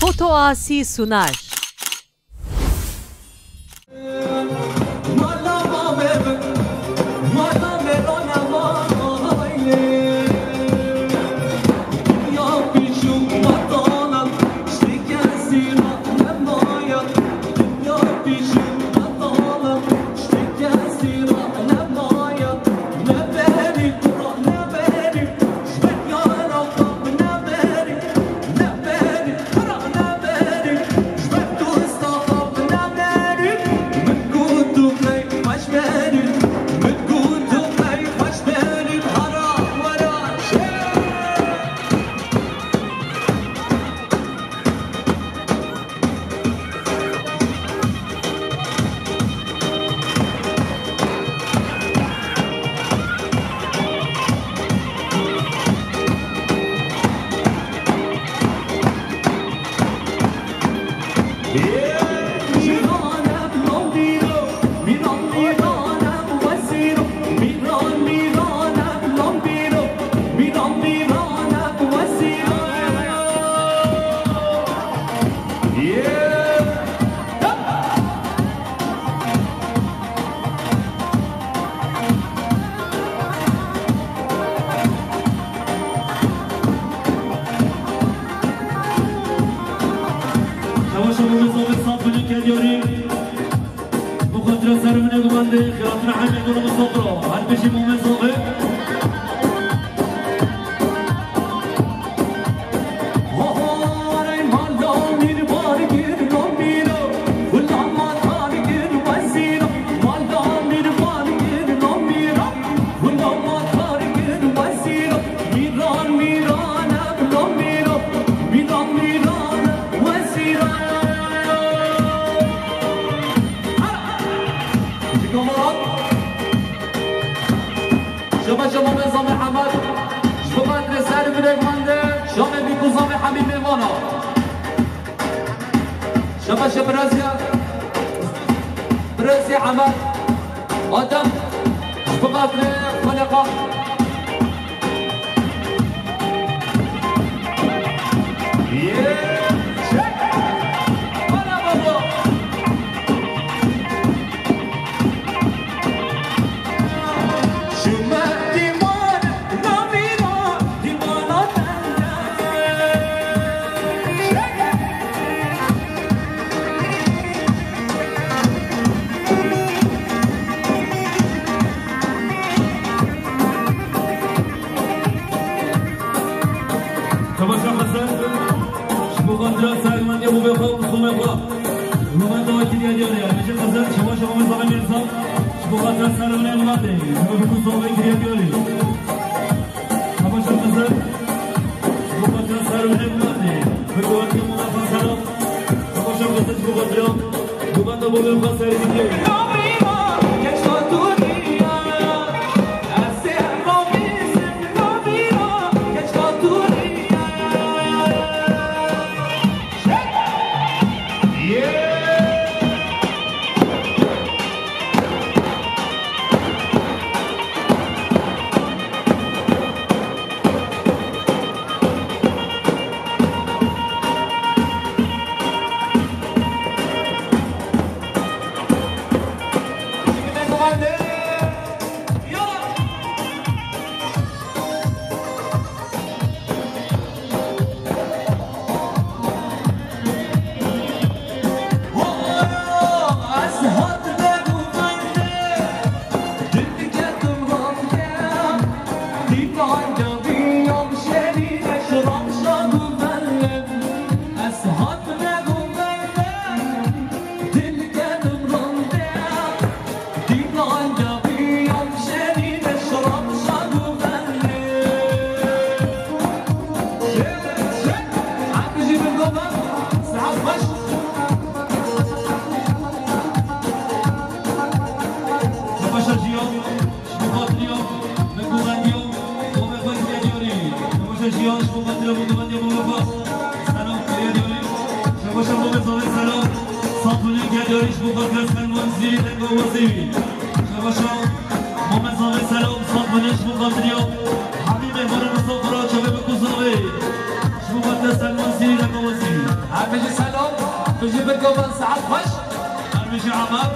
Foto Asi sunar. بيجي سلام بيجي بالقبل ساعات خش بيجي عمر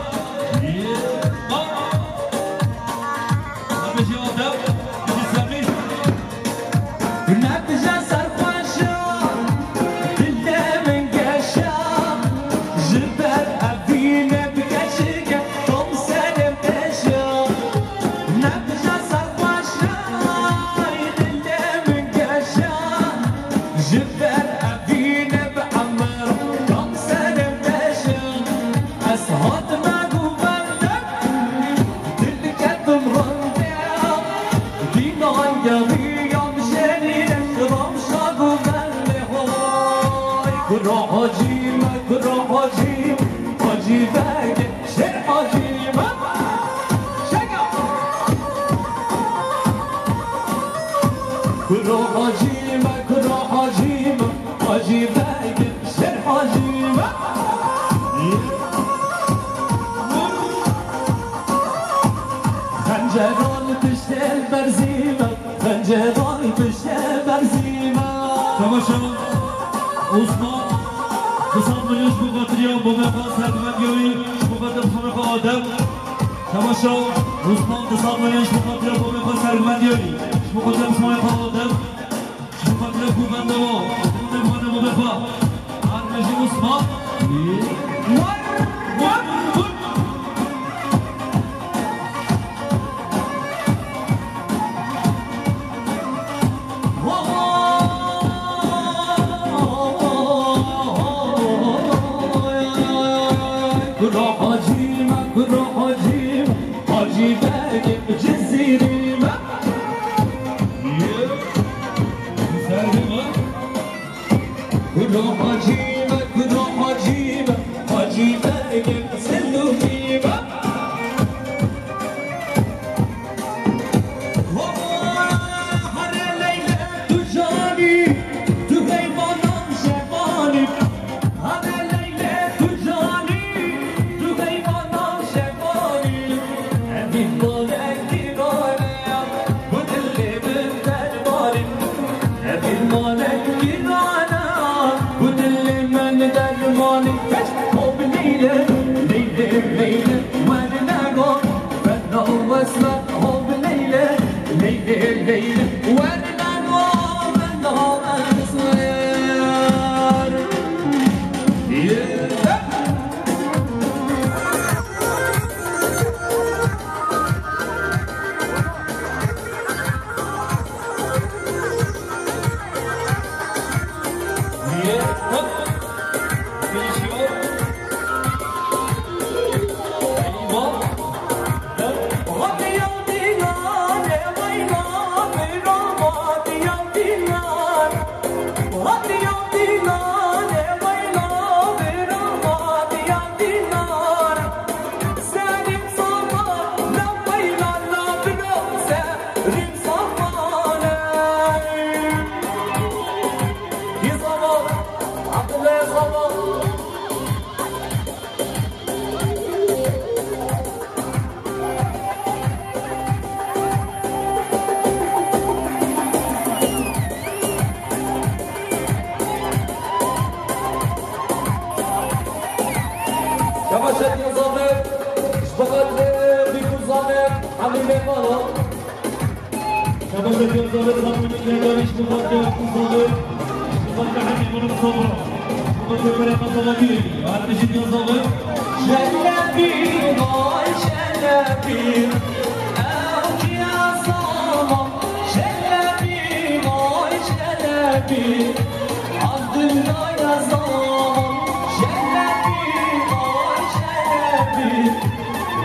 بيجي أوتو بيجي سامي نبجة سرخوشة دلة من قشة جبل أبينا بكشكة طم سالم تشة نبجة سرخوشة دلة من قشة جبل أبينا بعمر طم سالم تشة أسهات ما قوبتك دلكت مرندة دينان قوي كرو حجيمة كرو حجيم حجيبك شر حجيمة شقا كرو حجيمة كرو حجيمة حجيبك شر حجيمة خنجران تشتل برزيمة خنجران تشتل برزيمة تماشا عثمان حساب ملیش بخاطر یا بابا سرمنگوی بخاطر خانق آدم تماشا عثمان حساب ملیش بخاطر بابا سرمنگوی بخاطر خانق آدم بخاطر خوبنده و بخاطر بابا هرمشی عثمان كرو حجيمة كرو حجيمة حجيبك بجزيريمة كرو حجيمة كرو حجيمة حجيبك بسلوميمة هر ليلة تجاني تغيبانم شباني هر ليلة تجاني تغيبانم شباني أبي مالك كيرانا ودلي بالدرباري أبي مالك كيرانا ودلي من درباري حب ليلة ليلة ليلة وانا ناقم فنا واسمع حب ليلة ليلة ليلة وانا ناقم فنا واسمع شباشت يا ظابط اشتغل بيكون ظابط حبيبي مالا شباشت يا ظابط ظابط الجدار اشتغل بيكون ظابط اشتغل بحبيب من الصبر اشتغل بفريق الضبابير هرمشت يا ظابط شلبي باي شلبي اوك يا صمم شلبي باي شلبي عبد الله يا صمم شلبي باي شلبي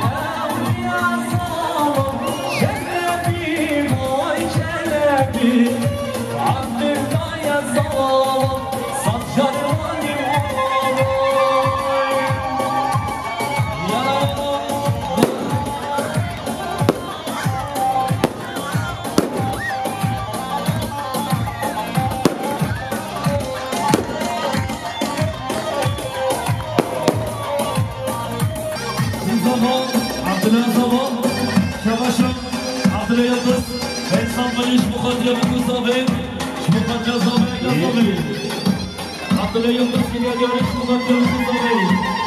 اوك يا صمم شلبي باي شلبي عبد الله يا صمم صجر عبدالله يلدز كريا ديارش مقدر مصطفى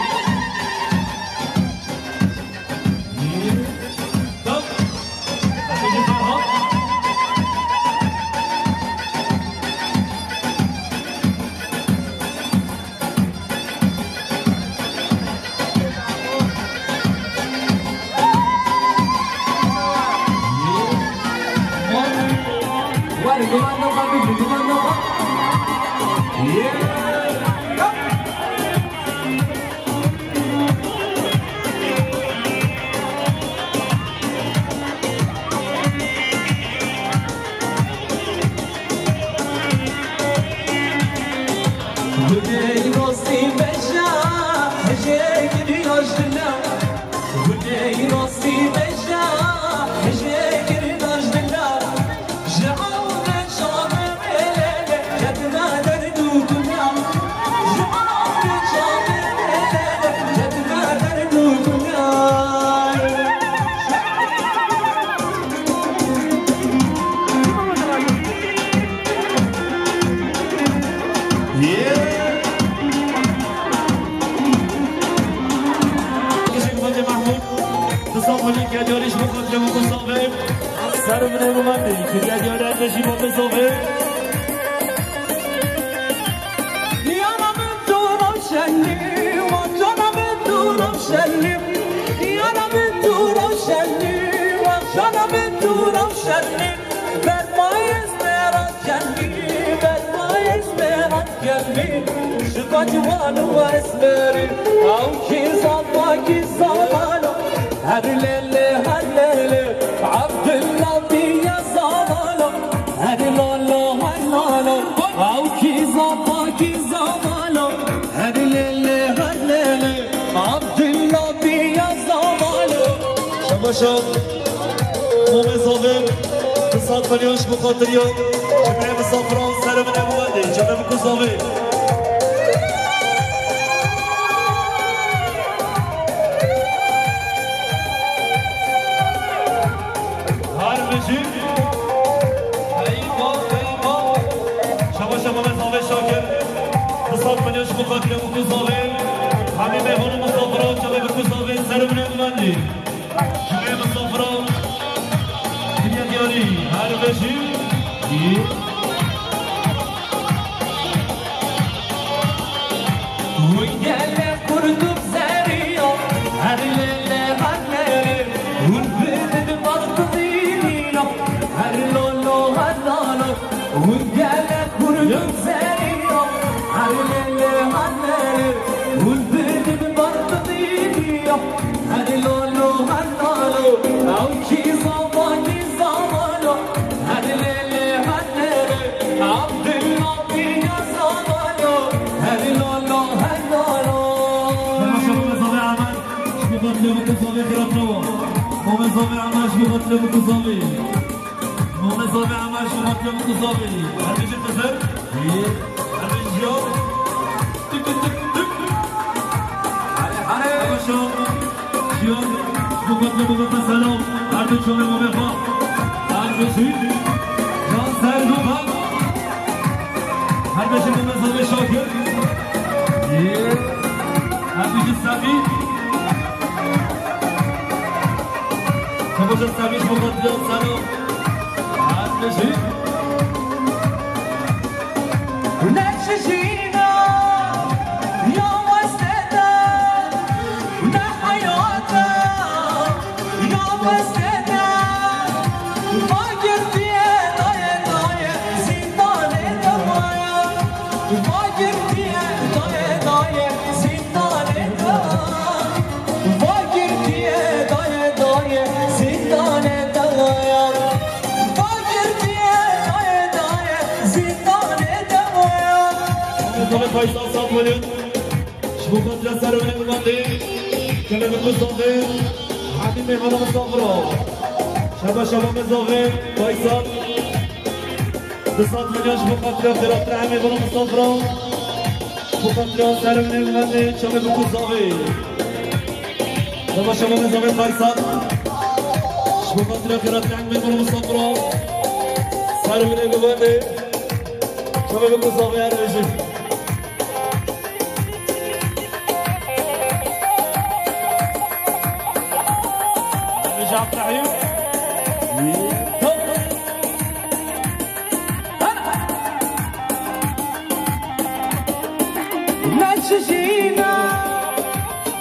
نشجينا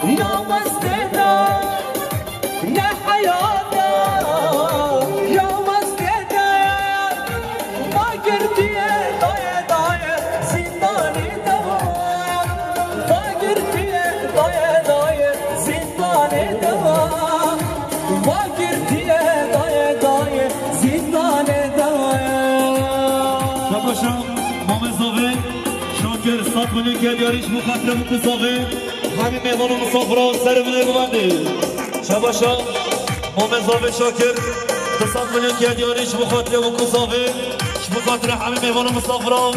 يا مسجدنا يا حيانا يا مسجدنا ما قرتي ضايع ضايع زنداني دوام ما قرتي ضايع ضايع زنداني دوام ما قرتي ضايع ضايع زنداني دوام شباشا مامزاوه شاکر سات ملیون که بیاریش مخاطره مکوزاوه همین مهمان و مسافرها سر بله ببنده شباشا مامزاوه شاکر سات ملیون که بیاریش مخاطره مکوزاوه مخاطره همین مهمان و مسافرها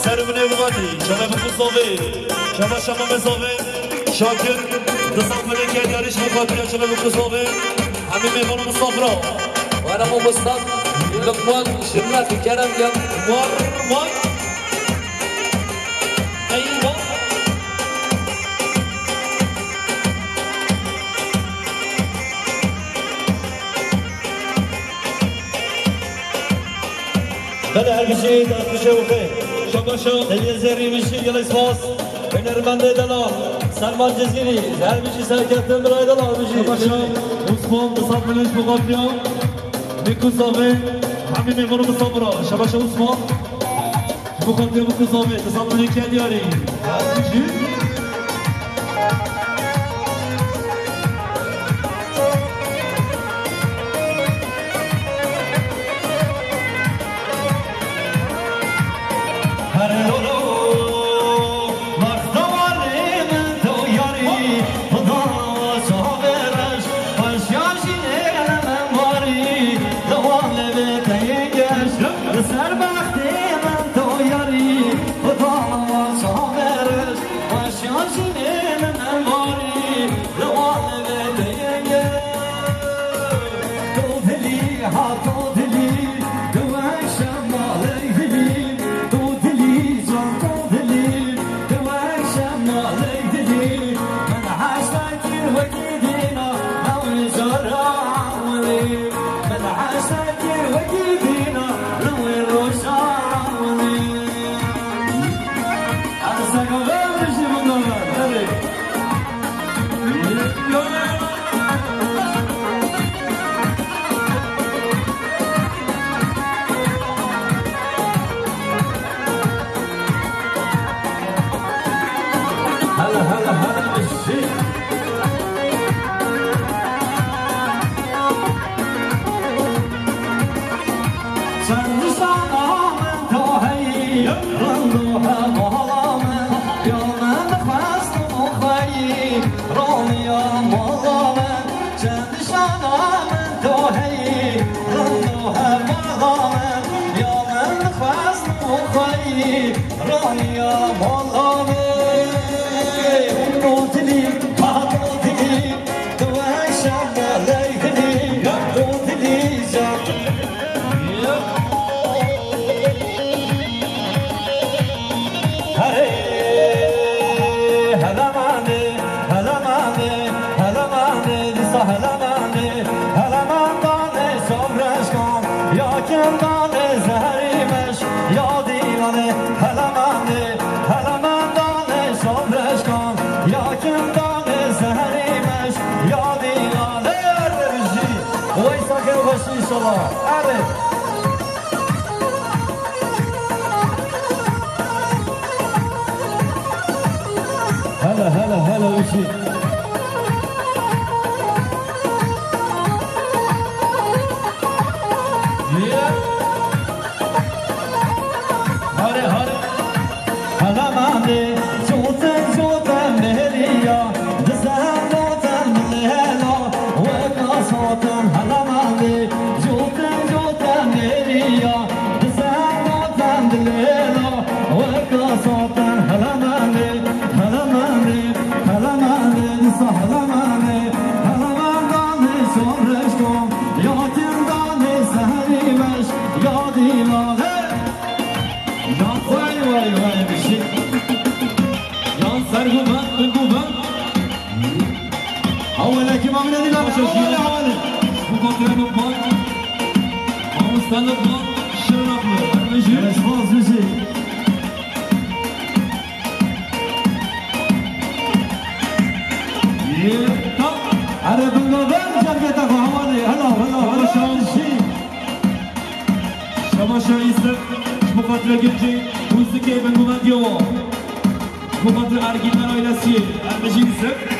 سر بله ببنده شبه مکوزاوه شباشا مامزاوه شاکر سات ملیون که بیاریش مخاطره شبه مکوزاوه همین مهمان و مسافرها وانا مو مصطفى لقمان شرنا في كرم يا مار ايوه بله هر کسی دست بشه بخیر شباشا اليزري مشي يلا اسماس هنرمند دلال سلمان جزيري هر بشي سرکتن برای دلال بشي شباشا عثمان بصاب منش مقابلیا میکوزاوه همین میمونو مسافرها شباشا عثمان مقابلیا میکوزاوه تصاب منی که دیاری هر بشي هلا وشي هلا ماندي جوتن مهريا دزان دوتن ملهلا وقاصوتن هلا ماندي جوتن مهريا دزان دوتن ملهلا وقاصوتن هلا ماندي گرچه روزی که به گومد یوا گومد ارگین من آیلسیه ارمشین سر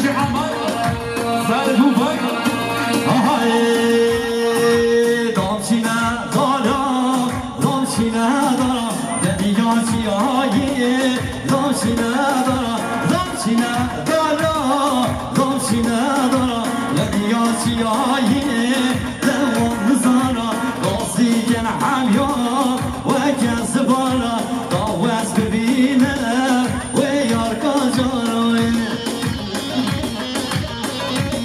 شي حمار سالفو فاك آهای دامچینه دارم دامچینه دارم دنیاچی آیه دامچینه دارم دامچینه دارم دامچینه دارم دنیاچی آیه دوام بزارم داستیگن همیان و کسبارم داوست ببینه و یارکا جارم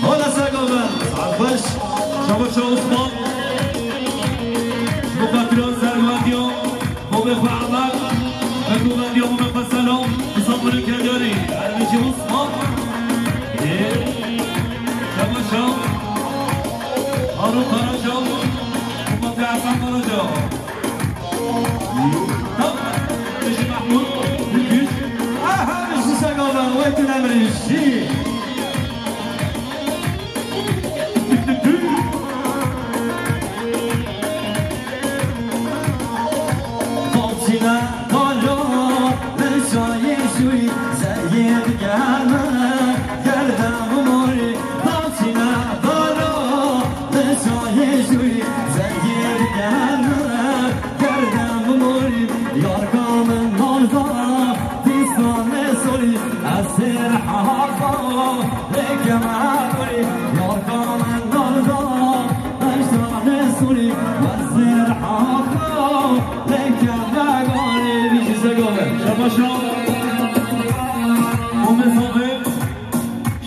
حالا سگابه سرفش شباشا عثمان مقدران سرگوندیان موقف عمل بگوندیان موقف سلام حساب منو کرداری عربیچی عثمان شباشا هارون خراجا مقدر حسن خراجا بشی محمود بکش بشی سگابه ویتون امریشی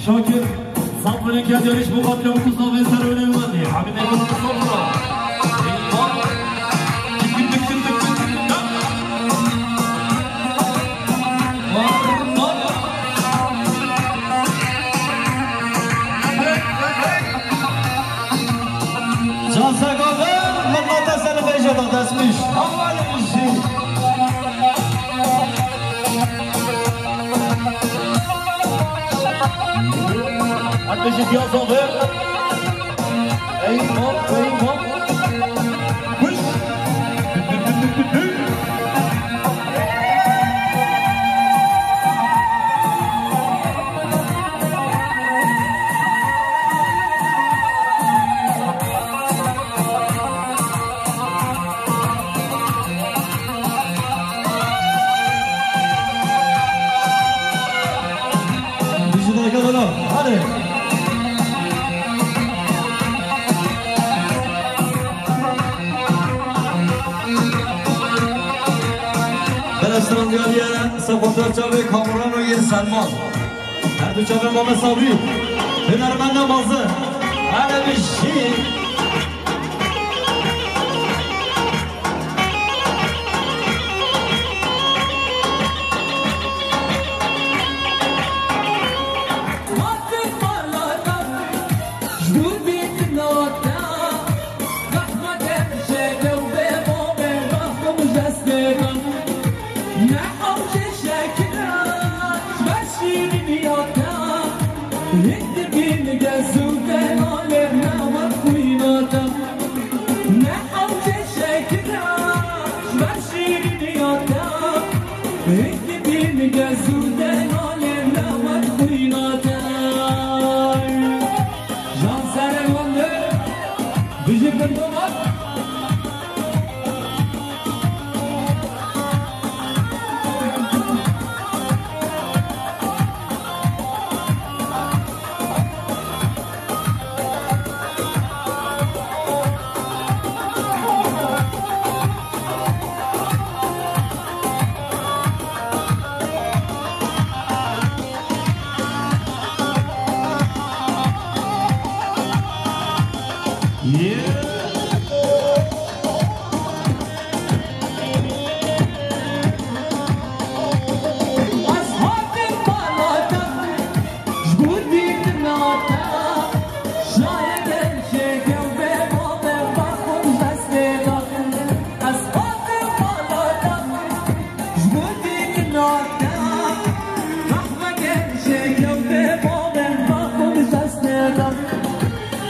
شاکر صبر کرد یارش مقابل اون مصابه سر و نمیدی همین نگاه صبر جان سگاوه من متصل بیشه دا دست میش اول میشی بشه پیاز آور ایمان خوش بیشی درکه دارم هره استراندیالیه سپورتر چاوه کامران و یه سلمان هر دو چاوه مام صبری هنرمند نمازه عربیشی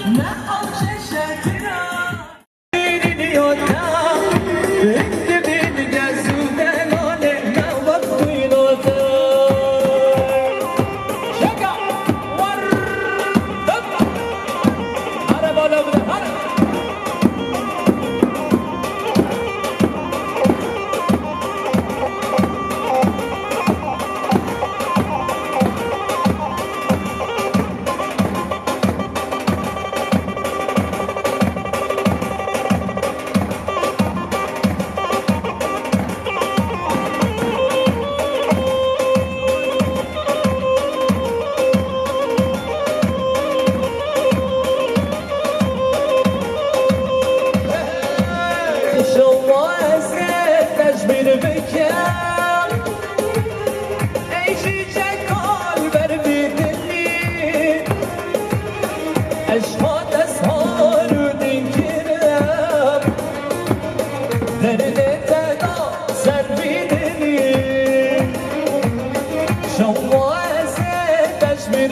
نه آنچه شکرم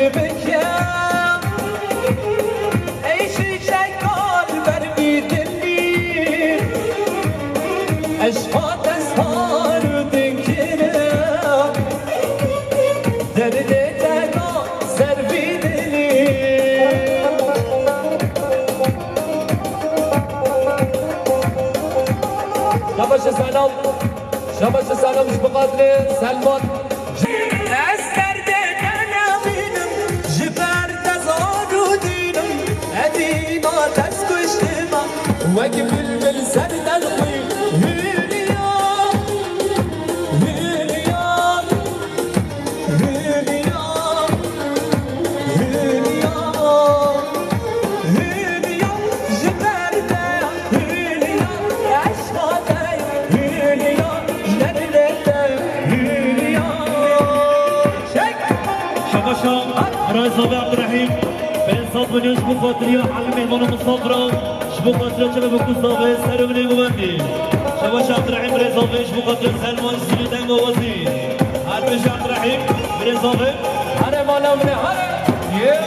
بکم ای شیشکال برمیدنی عشقات ازها رو دنگیرم درد تنها سر بیدنی شباش سلام شباش سلامش بقدر سلمان از درد نمینم جبر دزارو دینم ادینا دست کشتم وک بلبل سر دلقی هیلیا هیلیا هیلیا هیلیا هیلیا جبر ده هیلیا عشقا ده هیلیا شباشا برای صاحب عبدالرحیم به انصاف بنیوش بخاطری و حل مهمان مصطفی را شبو خاطره چه بکن صاحب سر بنی گوندی شباشا عبدالرحیم برای صاحبش بخاطر سلمان سیلی دنگ آوازی هر بش عبدالرحیم برای صاحب هره مالا منه هره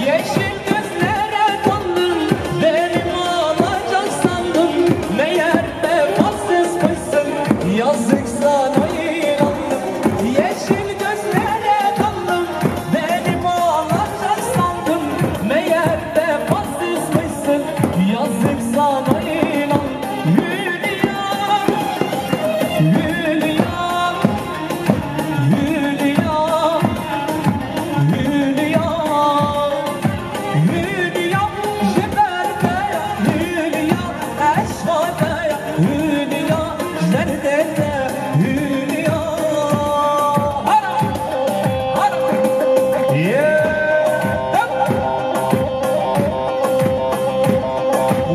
yeşil gözlere kandım benim alacak sandım meğer vefasız mısın yazık sana inandım yeşil gözlere kandım benim alacak sandım meğer vefasız mısın yazık sana inandım Hülya Hülya Hülya Hülya Hülya jiberde Hülya eşvade Hülya zerdede Hülya Hara Hara Yeah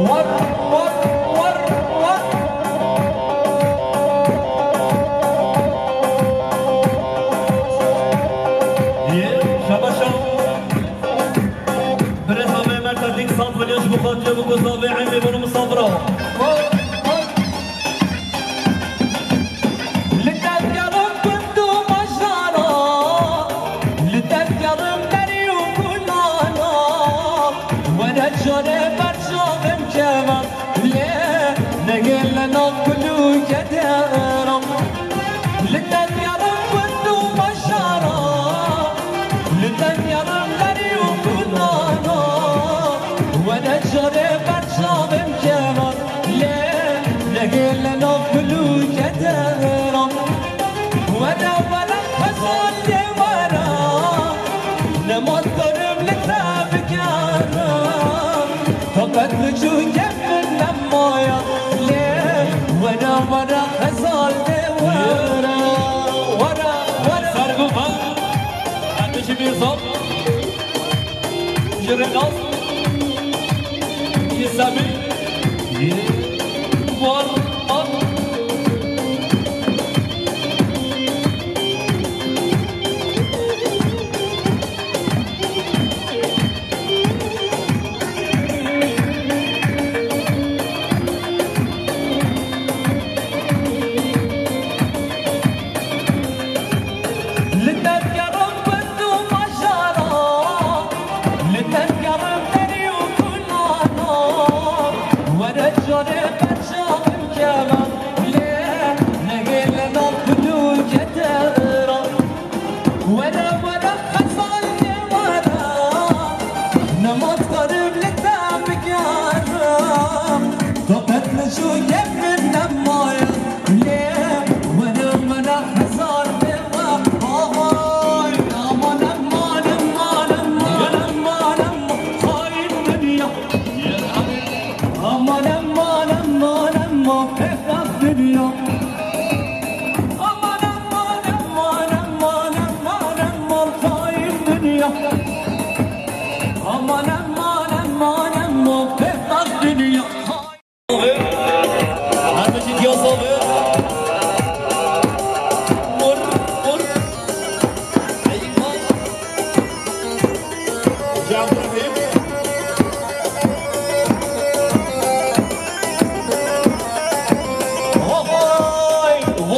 Var var var var شباشا برای صاحب مرکزی صاحب بنیوش بخاطری بکن صاحب عین مهمان مصطفی را لتذكرم كنت مجرى لتذكرم دري وكلانا وانا جري برشام كمان ليه نقل لنا كلو كدرم لتذكرم كنت مجرى لتذكرم دري وكلانا وانا جري برشام كمان ليه نقل لنا كلو كدرم وانا ولا حصل لي ورا نمط قرب لكتابك يارم فقط وجوهك من نمايا ليه وانا ولا حصل لي ورا ورا ورا سرگوفا هرمشی بیرزام جرناز یه زمین وار آن لتذكرم كنت مجرى لتذكرم دري وكلانا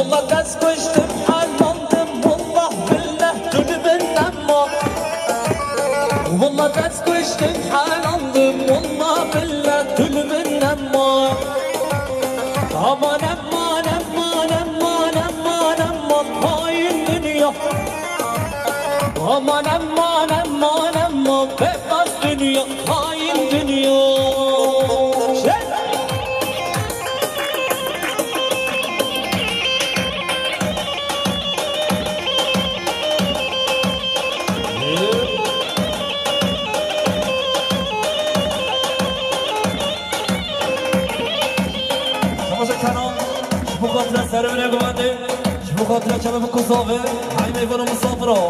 والله كسكشتم حلمتم والله بالله تلبن أما والله كسكشتم حلمتم والله بالله تلبن أما أمان أمان أمان أمان أمان أمان هاي الدنيا أمان أمان أمان أمان بقى الدنيا هاي الدنيا شبو خاطر سر من گوانده شبو خاطر چمه بکوزاوه های میوانو مسافرا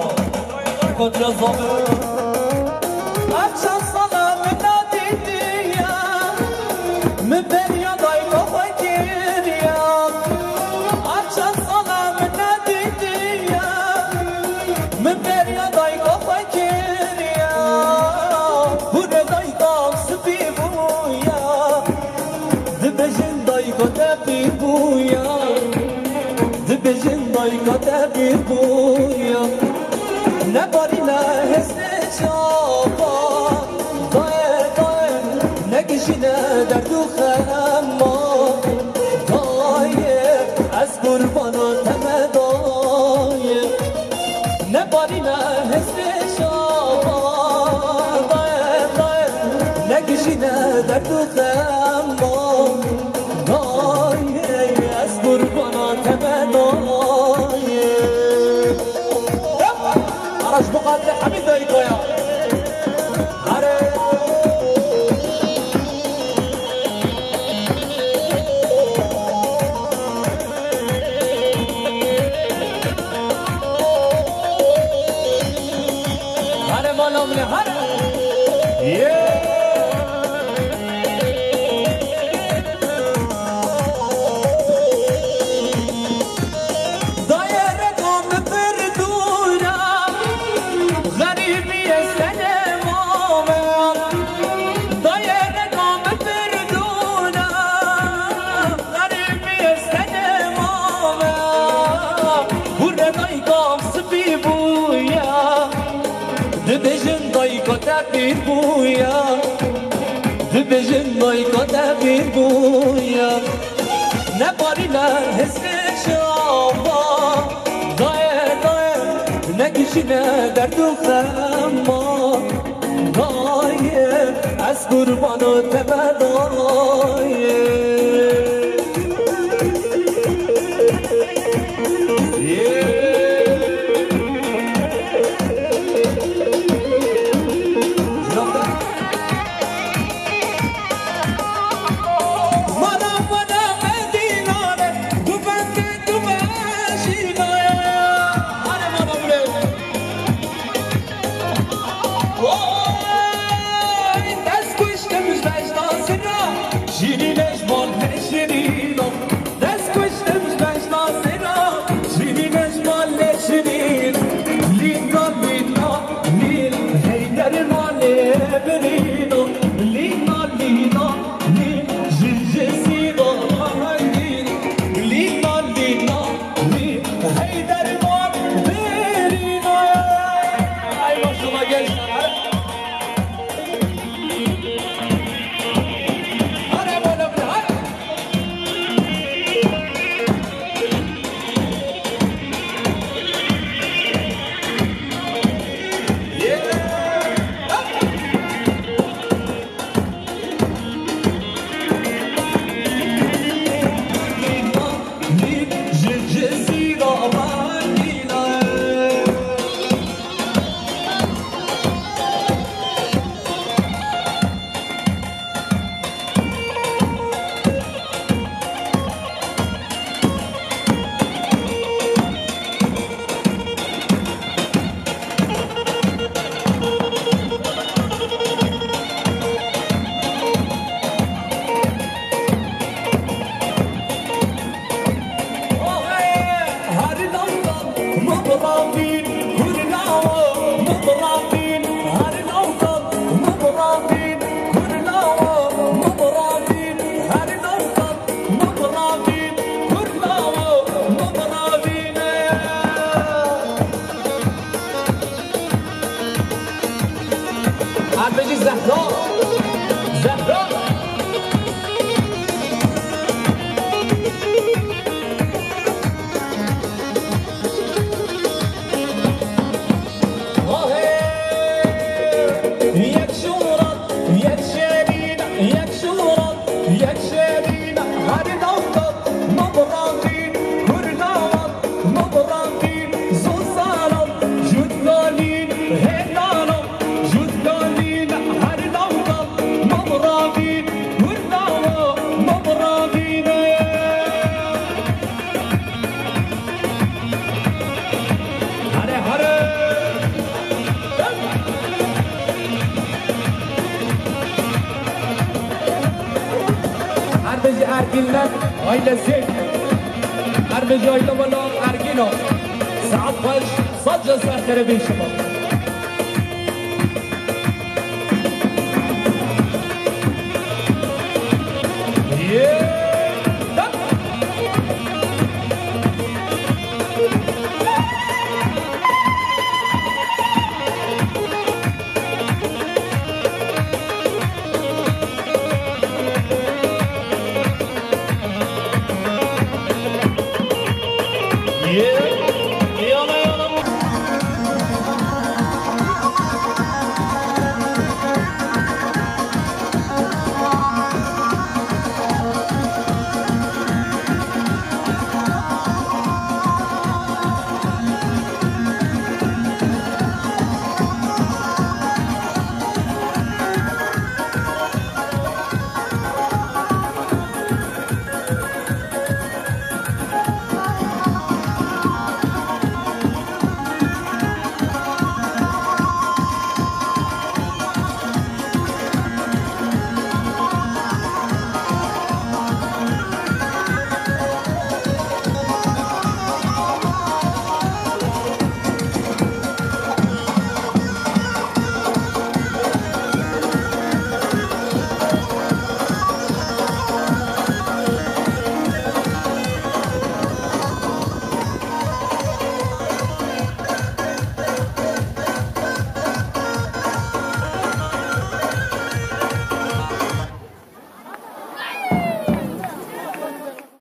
شبو خاطر زاوه أبشر صلاة من ناديتيا من بريا ضيقة وكيريا أبشر صلاة من ناديتيا من بريا ضيقة وكيريا هنا ضيقة سبيبويا دبجن ضيقة تبيبويا دبجن ضيقة تبيبويا نباري لا هزني شابا ضايع ضايع نقشنا دردو خما ضايع أذكر بنا تما ضايع نباري لا هزني شابا ضايع ضايع نقشنا دردو خما ضايع أذكر بنا تما ضايع عرش بقاتل حميد ضيقويا هره مالا منه هره دبجن ضيقة تبير بويا دبجن ضيقة تبير بويا نباري لهزك شابا ضايع ضايع نكشنا دردو خما ضايع أذكر بنا تبا ضايع Şirin ملت آیل زید حرب جایده ولا ارگینا ساعت خوش صد جسر تربی شما Yeah.